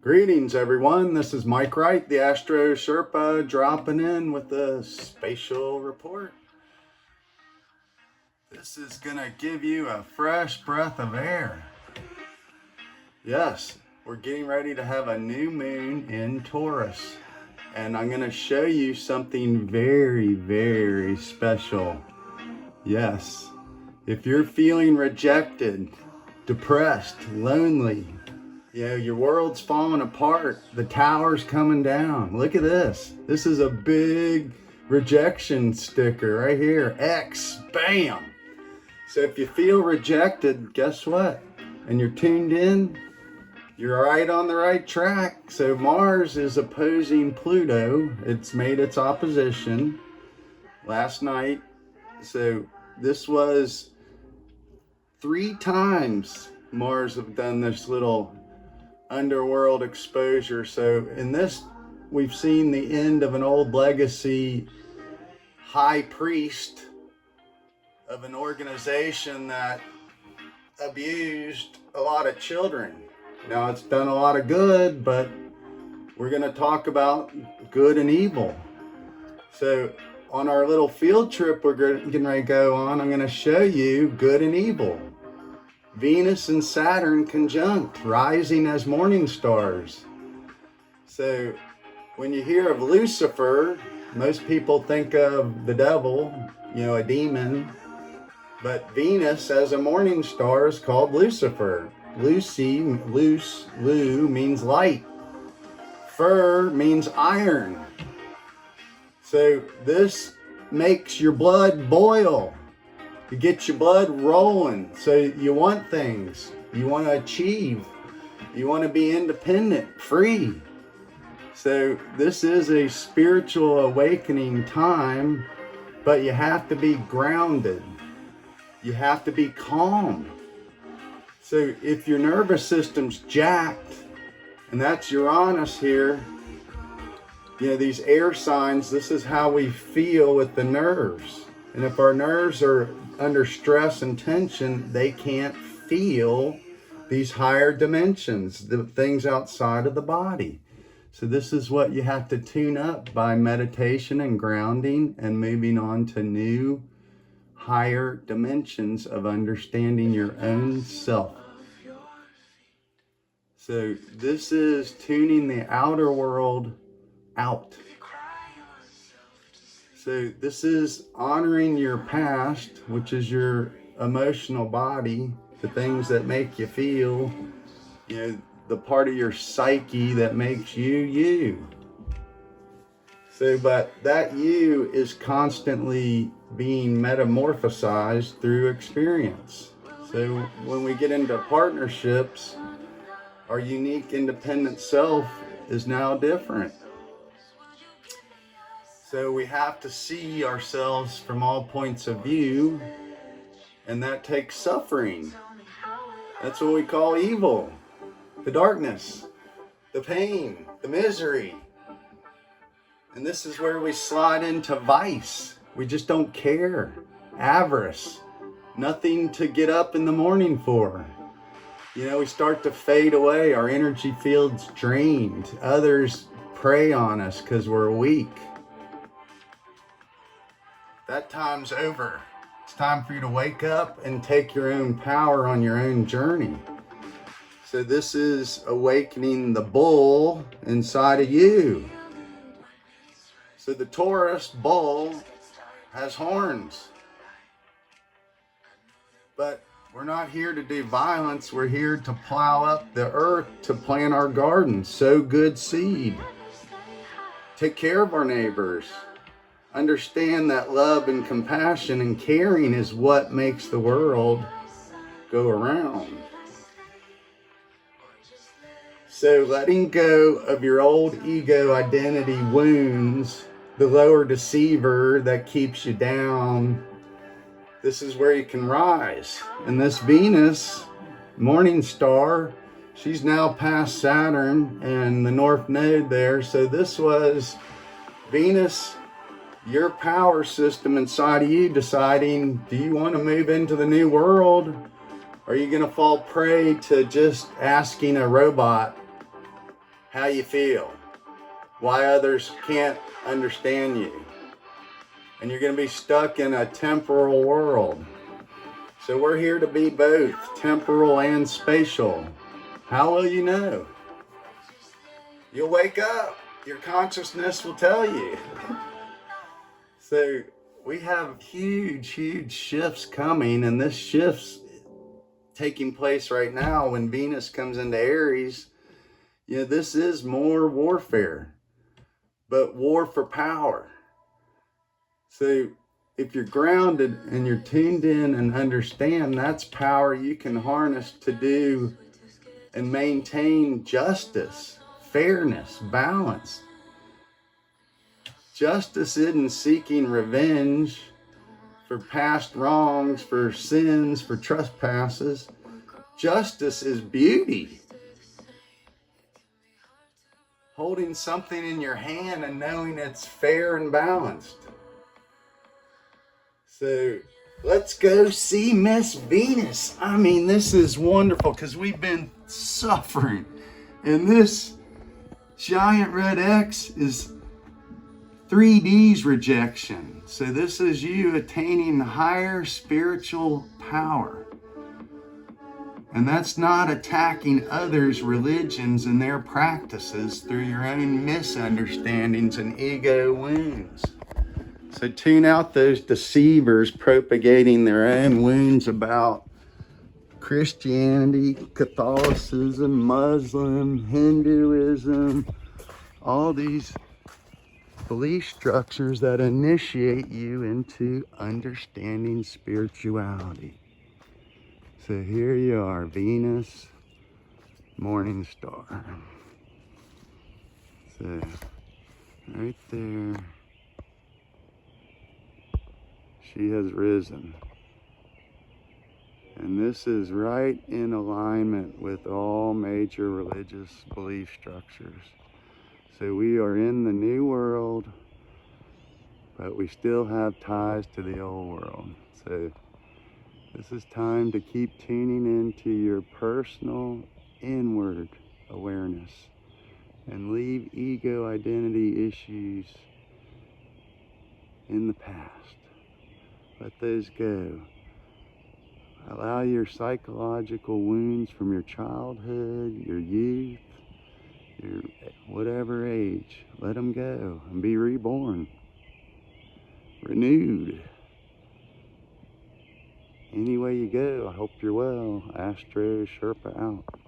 Greetings everyone, this is Mike Wright, the Astro Sherpa, dropping in with a spatial report. This is going to give you a fresh breath of air. Yes, we're getting ready to have a new moon in Taurus. And I'm going to show you something very, very special. Yes, if you're feeling rejected, depressed, lonely, your world's falling apart. The tower's coming down. Look at this. This is a big rejection sticker right here. X, bam. So if you feel rejected, guess what? And you're tuned in, you're right on the right track. So Mars is opposing Pluto. It's made its opposition last night. So this was 3 times Mars have done this little underworld exposure. So in this, we've seen the end of an old legacy high priest of an organization that abused a lot of children. Now it's done a lot of good, but we're going to talk about good and evil. So on our little field trip we're getting ready to go on, I'm going to show you good and evil. Venus and Saturn conjunct, rising as morning stars. So when you hear of Lucifer, most people think of the devil, a demon. But Venus as a morning star is called Lucifer. Lucy, Lu means light. Fur means iron. So this makes your blood boil. You get your blood rolling. So you want things. You want to achieve. You want to be independent, free. So this is a spiritual awakening time, but you have to be grounded. You have to be calm. So if your nervous system's jacked, and that's Uranus here, these air signs, this is how we feel with the nerves. And if our nerves are under stress and tension, they can't feel these higher dimensions, the things outside of the body. So this is what you have to tune up by meditation and grounding and moving on to new, higher dimensions of understanding your own self. So this is tuning the outer world out. So this is honoring your past, which is your emotional body, the things that make you feel, the part of your psyche that makes you, you. So, but that you is constantly being metamorphosized through experience. So when we get into partnerships, our unique independent self is now different. So we have to see ourselves from all points of view, and that takes suffering. That's what we call evil, the darkness, the pain, the misery. And this is where we slide into vice. We just don't care. Avarice, nothing to get up in the morning for. We start to fade away. Our energy field's drained. Others prey on us because we're weak. That time's over. It's time for you to wake up and take your own power on your own journey. So this is awakening the bull inside of you. So the Taurus bull has horns. But we're not here to do violence. We're here to plow up the earth to plant our gardens, sow good seed, take care of our neighbors. Understand that love and compassion and caring is what makes the world go around. So letting go of your old ego identity wounds, the lower deceiver that keeps you down, this is where you can rise. And this Venus, morning star, she's now past Saturn and the North Node there. So this was Venus, your power system inside of you deciding, do you want to move into the new world? Or are you going to fall prey to just asking a robot how you feel, why others can't understand you. And you're going to be stuck in a temporal world. So we're here to be both temporal and spatial. How will you know? You'll wake up. Your consciousness will tell you. So we have huge shifts coming, and this shift's taking place right now when Venus comes into Aries. You know, this is more warfare, but war for power. So if you're grounded and you're tuned in and understand, that's power you can harness to do and maintain justice, fairness, balance. Justice isn't seeking revenge for past wrongs, for sins, for trespasses. Justice is beauty. Holding something in your hand and knowing it's fair and balanced. So let's go see Miss Venus. I mean, this is wonderful because we've been suffering. And this giant red X is 3D's rejection. So this is you attaining higher spiritual power. And that's not attacking others' religions and their practices through your own misunderstandings and ego wounds. So tune out those deceivers propagating their own wounds about Christianity, Catholicism, Muslim, Hinduism, all these belief structures that initiate you into understanding spirituality. So here you are, Venus, morning star. So right there, she has risen. And this is right in alignment with all major religious belief structures. So we are in the new world, but we still have ties to the old world. So this is time to keep tuning into your personal inward awareness and leave ego identity issues in the past. Let those go. Allow your psychological wounds from your childhood, your youth, your whatever age, let them go and be reborn, renewed. Any way you go, I hope you're well. Astro, Sherpa out.